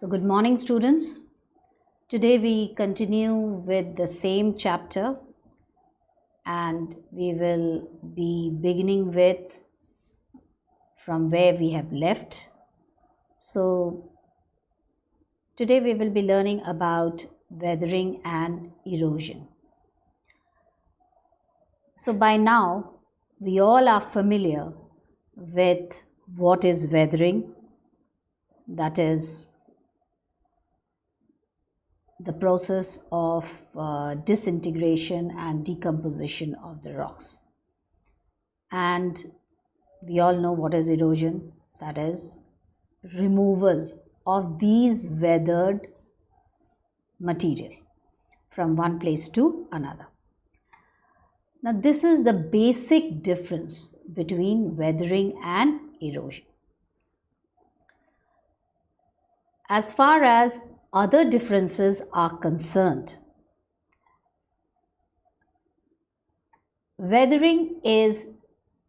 Good morning, students. Today we continue with the same chapter and we will be beginning with from where we have left. So, today we will be learning about weathering and erosion. So, by now we all are familiar with what is weathering, that is the process of disintegration and decomposition of the rocks. And we all know what is erosion, that is removal of these weathered material from one place to another. Now this is the basic difference between weathering and erosion. As far as other differences are concerned, weathering is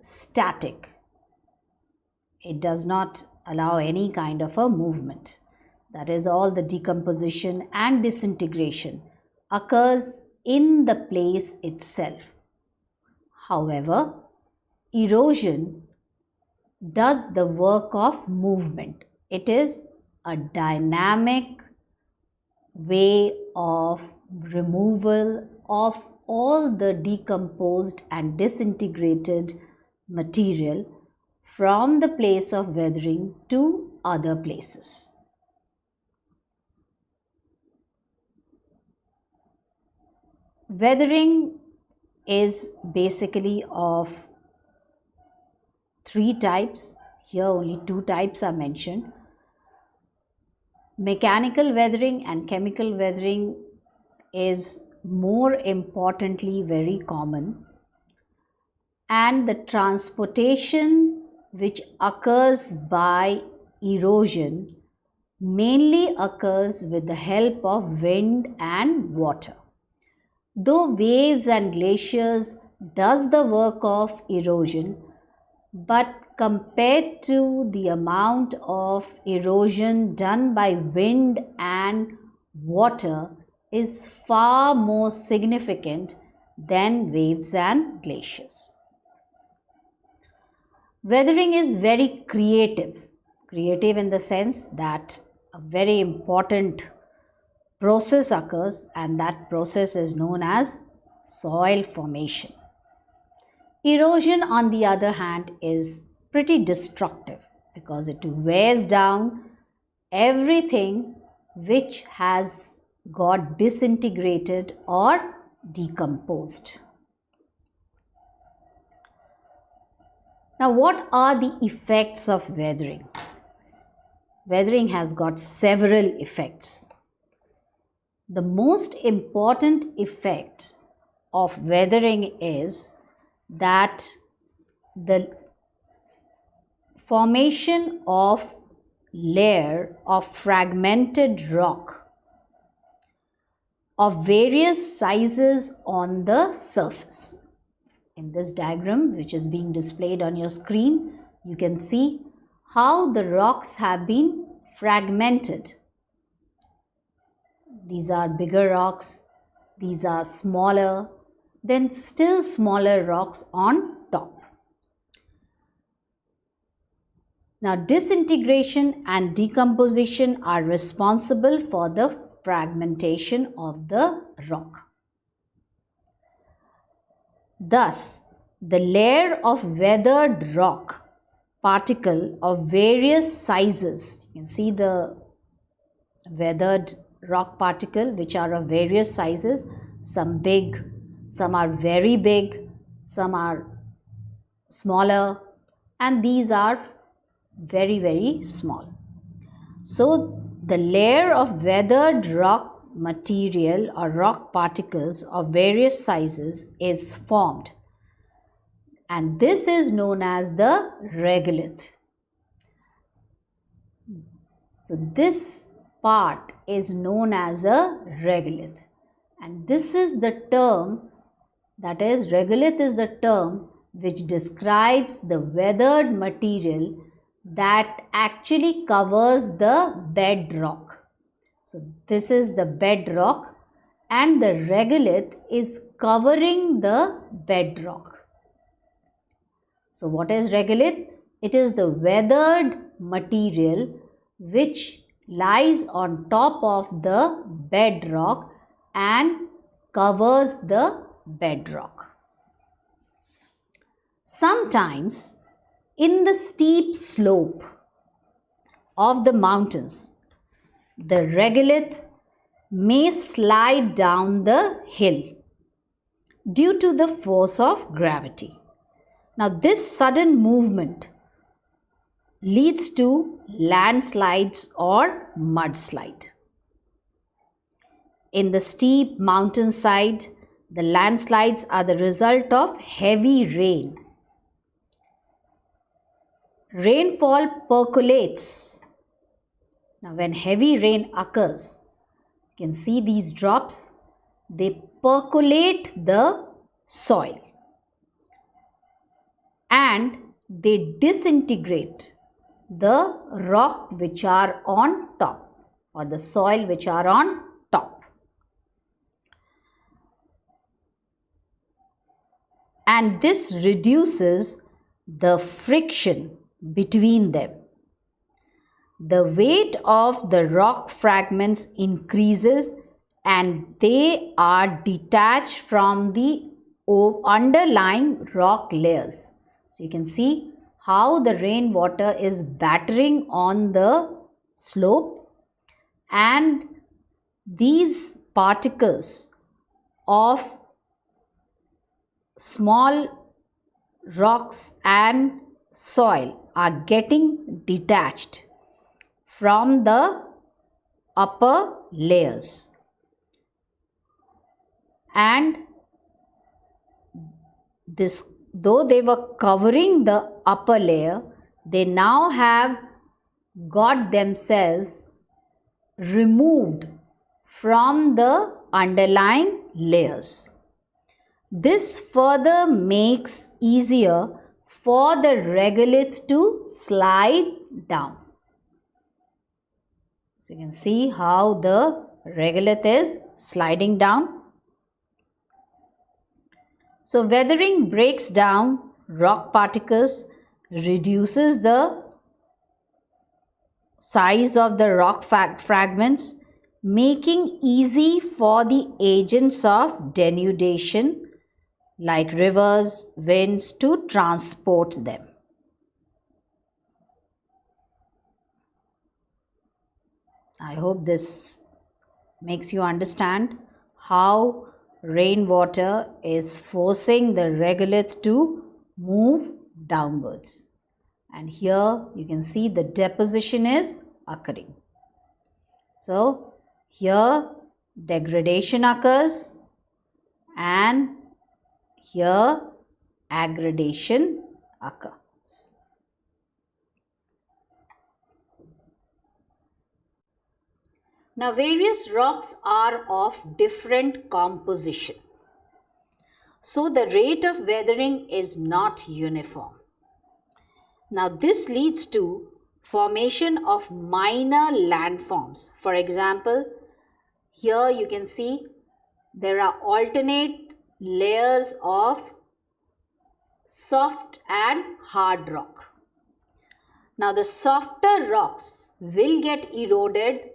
static. It does not allow any kind of a movement. That is, all the decomposition and disintegration occurs in the place itself. However, erosion does the work of movement. It is a dynamic way of removal of all the decomposed and disintegrated material from the place of weathering to other places. Weathering is basically of three types. Here only two types are mentioned. Mechanical weathering and chemical weathering is more importantly very common, and the transportation which occurs by erosion mainly occurs with the help of wind and water. Though waves and glaciers does the work of erosion, but compared to the amount of erosion done by wind and water is far more significant than waves and glaciers. Weathering is very creative in the sense that a very important process occurs, and that process is known as soil formation. Erosion, on the other hand, is pretty destructive because it wears down everything which has got disintegrated or decomposed. Now, what are the effects of weathering? Weathering has got several effects. The most important effect of weathering is that the formation of layer of fragmented rock of various sizes on the surface. In this diagram, which is being displayed on your screen, you can see how the rocks have been fragmented. These are bigger rocks, these are smaller, then still smaller rocks on top. Now, disintegration and decomposition are responsible for the fragmentation of the rock. Thus, the layer of weathered rock particle of various sizes, you can see the weathered rock particle which are of various sizes, some big, some are very big, some are smaller, and these are very, very small. So, the layer of weathered rock material or rock particles of various sizes is formed, and this is known as the regolith. So, this part is known as a regolith, and this is the term, that is, regolith is the term which describes the weathered material that actually covers the bedrock. So this is the bedrock and the regolith is covering the bedrock. So what is regolith? It is the weathered material which lies on top of the bedrock and covers the bedrock. Sometimes in the steep slope of the mountains, the regolith may slide down the hill due to the force of gravity. Now this sudden movement leads to landslides or mudslide. In the steep mountainside, the landslides are the result of heavy rain. Rainfall percolates. Now when heavy rain occurs, you can see these drops, they percolate the soil and they disintegrate the rock which are on top or the soil which are on top. And this reduces the friction between them. The weight of the rock fragments increases and they are detached from the underlying rock layers. So you can see how the rainwater is battering on the slope and these particles of small rocks and soil are getting detached from the upper layers, and this, though they were covering the upper layer, they now have got themselves removed from the underlying layers. This further makes easier for the regolith to slide down. So you can see how the regolith is sliding down. So weathering breaks down rock particles, reduces the size of the rock fragments, making easy for the agents of denudation like rivers, winds to transport them. I hope this makes you understand how rainwater is forcing the regolith to move downwards. And here you can see the deposition is occurring. So here degradation occurs and here aggradation occurs. Now various rocks are of different composition. So the rate of weathering is not uniform. Now this leads to formation of minor landforms. For example, here you can see there are alternate layers of soft and hard rock. Now the softer rocks will get eroded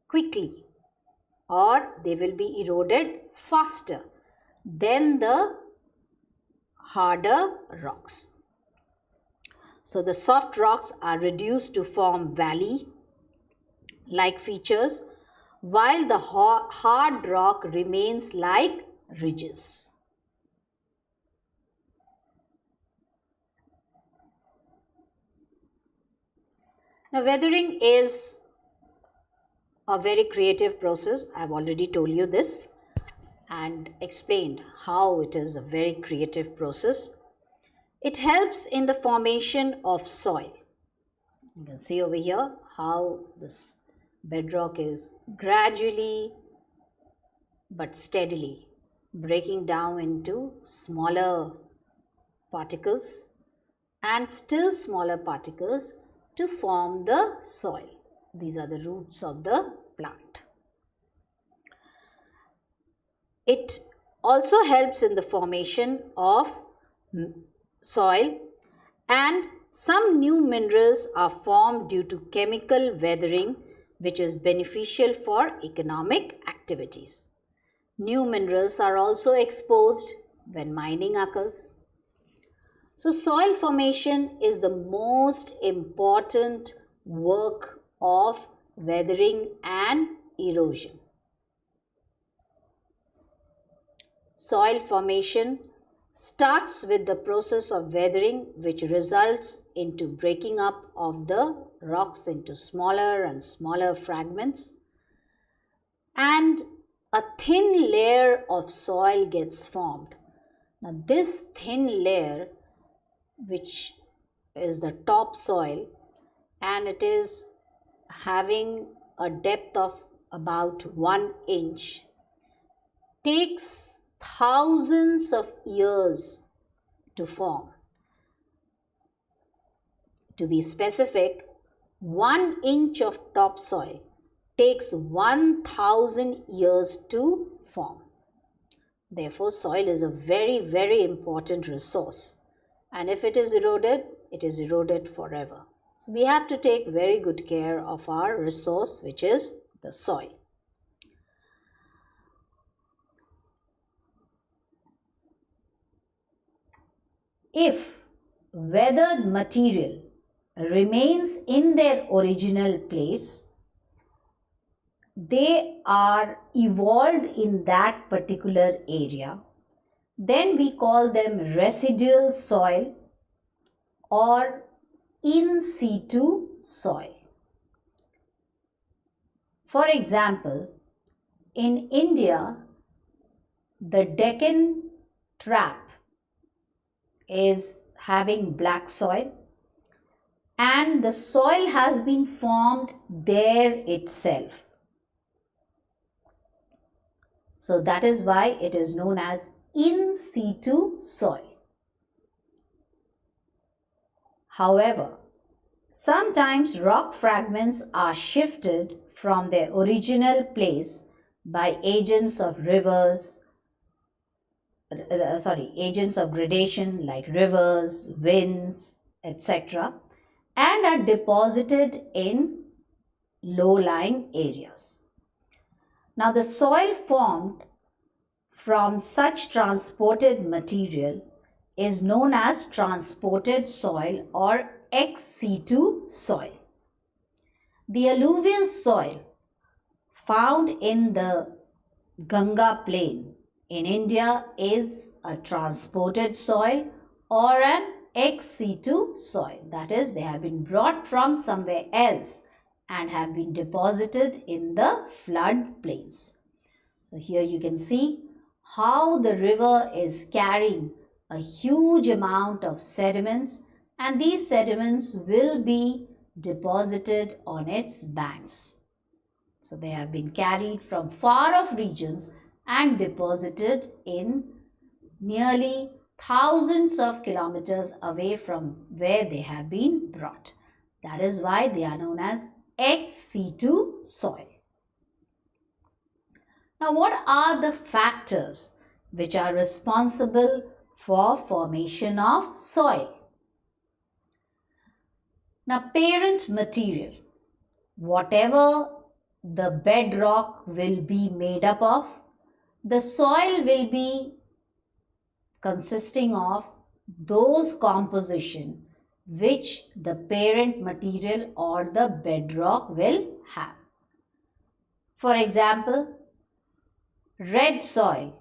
quickly or they will be eroded faster than the harder rocks. So the soft rocks are reduced to form valley-like features, while the hard rock remains like ridges. Now weathering is a very creative process. I've already told you this and explained how it is a very creative process. It helps in the formation of soil. You can see over here how this bedrock is gradually but steadily breaking down into smaller particles and still smaller particles to form the soil. These are the roots of the plant. It also helps in the formation of soil, and some new minerals are formed due to chemical weathering, which is beneficial for economic activities. New minerals are also exposed when mining occurs. So soil formation is the most important work of weathering and erosion. Soil formation starts with the process of weathering, which results into breaking up of the rocks into smaller and smaller fragments, and a thin layer of soil gets formed. Now this thin layer, which is the topsoil, and it is having a depth of about 1 inch, takes thousands of years to form. To be specific, 1 inch of topsoil takes 1000 years to form. Therefore, soil is a very, very important resource. And if it is eroded forever. So we have to take very good care of our resource, which is the soil. If weathered material remains in their original place, they are evolved in that particular area, then we call them residual soil or in situ soil. For example, in India, the Deccan Trap is having black soil, and the soil has been formed there itself. So that is why it is known as in situ soil. However, sometimes rock fragments are shifted from their original place by agents of gradation like rivers, winds, etc., and are deposited in low-lying areas. Now, the soil formed from such transported material is known as transported soil or ex situ soil. The alluvial soil found in the Ganga plain in India is a transported soil or an ex situ soil. That is, they have been brought from somewhere else and have been deposited in the flood plains. So here you can see how the river is carrying a huge amount of sediments, and these sediments will be deposited on its banks. So they have been carried from far off regions and deposited in nearly thousands of kilometers away from where they have been brought. That is why they are known as ex situ soil. Now, what are the factors which are responsible for formation of soil? Now, parent material, whatever the bedrock will be made up of, the soil will be consisting of those composition which the parent material or the bedrock will have. For example, red soil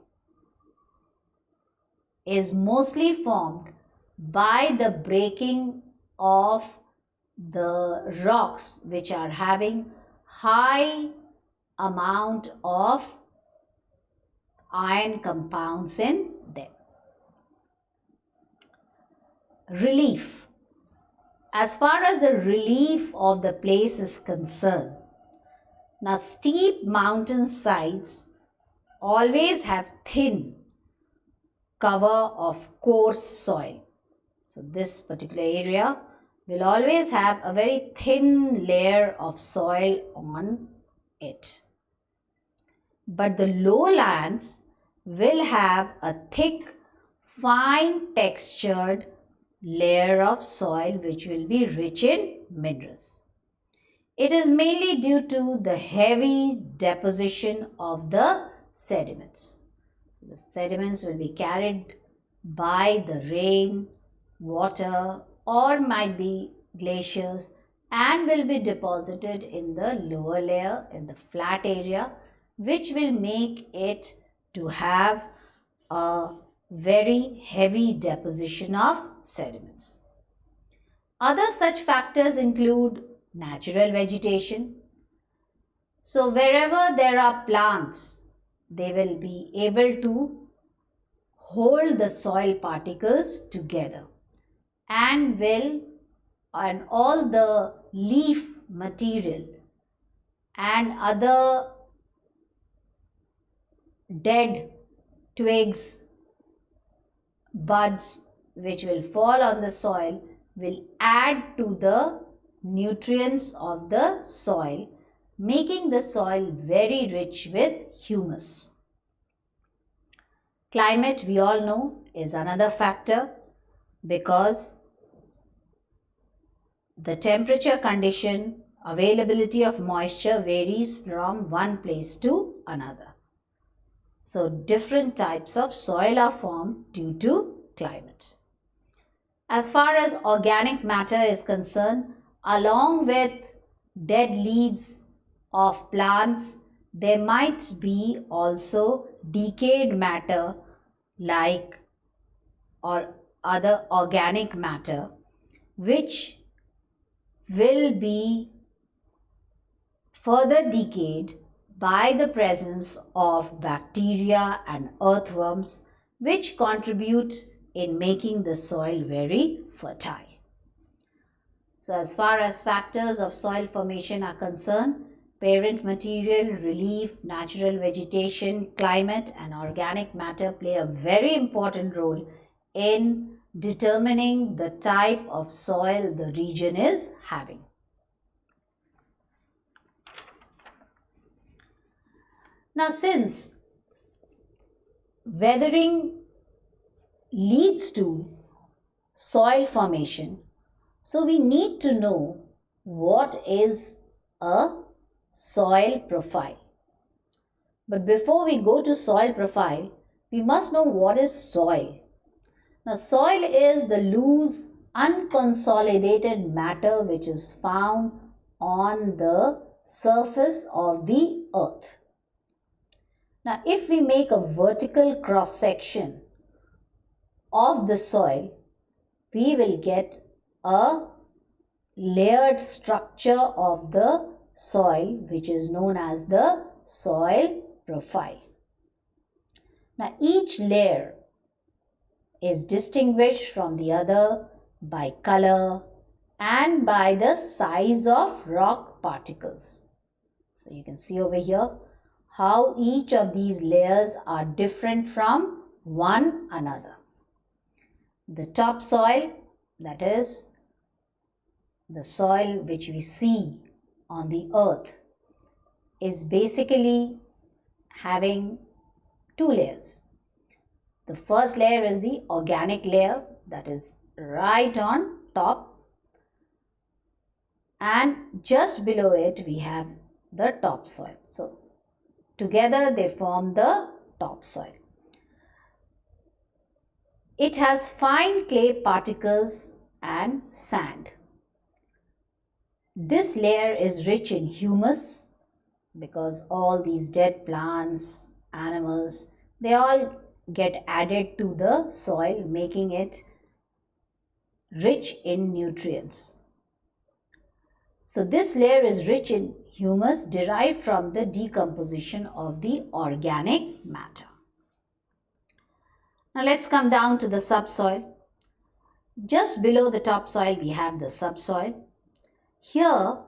is mostly formed by the breaking of the rocks which are having high amount of iron compounds in them. Relief. As far as the relief of the place is concerned, now steep mountain sides always have thin cover of coarse soil. So this particular area will always have a very thin layer of soil on it. But the lowlands will have a thick, fine textured layer of soil which will be rich in minerals. It is mainly due to the heavy deposition of the sediments. The sediments will be carried by the rain, water, or might be glaciers, and will be deposited in the lower layer, in the flat area, which will make it to have a very heavy deposition of sediments. Other such factors include natural vegetation. So wherever there are plants, they will be able to hold the soil particles together and all the leaf material and other dead twigs, buds which will fall on the soil will add to the nutrients of the soil, making the soil very rich with humus. Climate, we all know, is another factor because the temperature condition, availability of moisture varies from one place to another. So different types of soil are formed due to climate. As far as organic matter is concerned, along with dead leaves of plants, there might be also decayed matter or other organic matter which will be further decayed by the presence of bacteria and earthworms, which contribute in making the soil very fertile. So as far as factors of soil formation are concerned, parent material, relief, natural vegetation, climate and organic matter play a very important role in determining the type of soil the region is having. Now, since weathering leads to soil formation, so we need to know what is a soil profile. But before we go to soil profile, we must know what is soil. Now, soil is the loose, unconsolidated matter which is found on the surface of the earth. Now, if we make a vertical cross section of the soil, we will get a layered structure of the soil which is known as the soil profile. Now, each layer is distinguished from the other by color and by the size of rock particles. So, you can see over here how each of these layers are different from one another. The topsoil, that is the soil which we see on the earth, is basically having two layers. The first layer is the organic layer, that is right on top, and just below it we have the topsoil. So together they form the topsoil. It has fine clay particles and sand. This layer is rich in humus because all these dead plants, animals, they all get added to the soil, making it rich in nutrients. So this layer is rich in humus derived from the decomposition of the organic matter. Now let's come down to the subsoil. Just below the topsoil we have the subsoil. Here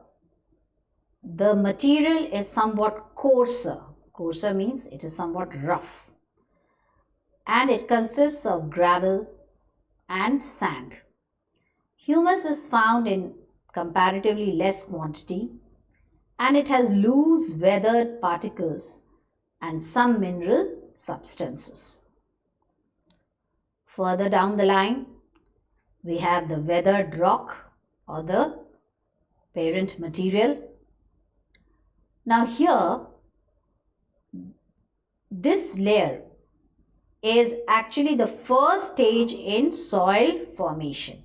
the material is somewhat coarser. Coarser means it is somewhat rough. And it consists of gravel and sand. Humus is found in comparatively less quantity and it has loose weathered particles and some mineral substances. Further down the line, we have the weathered rock or the parent material. Now here, this layer is actually the first stage in soil formation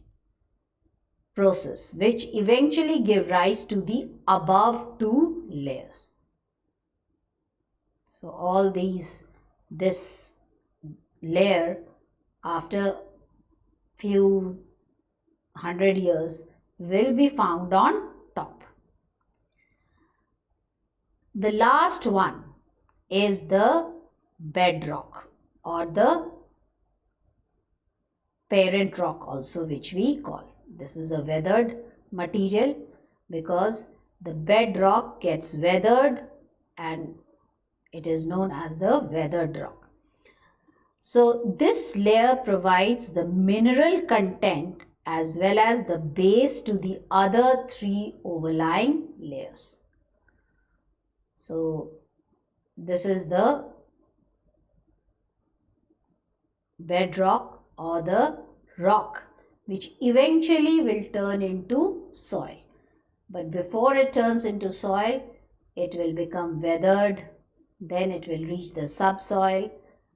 process, which eventually give rise to the above two layers. So all this layer after few 100 years will be found on top. The last one is the bedrock or the parent rock also, which we call. This is a weathered material because the bedrock gets weathered and it is known as the weathered rock. So this layer provides the mineral content as well as the base to the other three overlying layers. So this is the bedrock or the rock, which eventually will turn into soil. But before it turns into soil, it will become weathered, then it will reach the subsoil,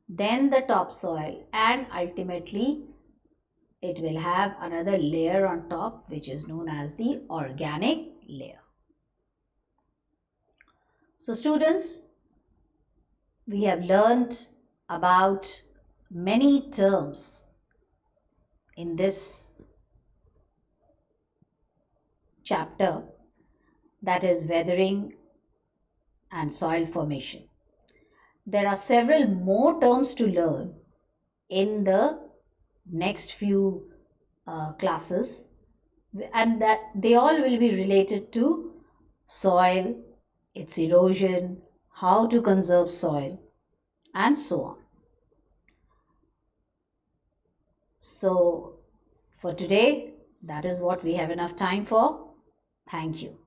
then the topsoil, and ultimately it will have another layer on top, which is known as the organic layer. So students, we have learnt about many terms in this chapter, that is weathering and soil formation. There are several more terms to learn in the next few classes, and that they all will be related to soil, its erosion, how to conserve soil, and so on. So for today, that is what we have enough time for. Thank you.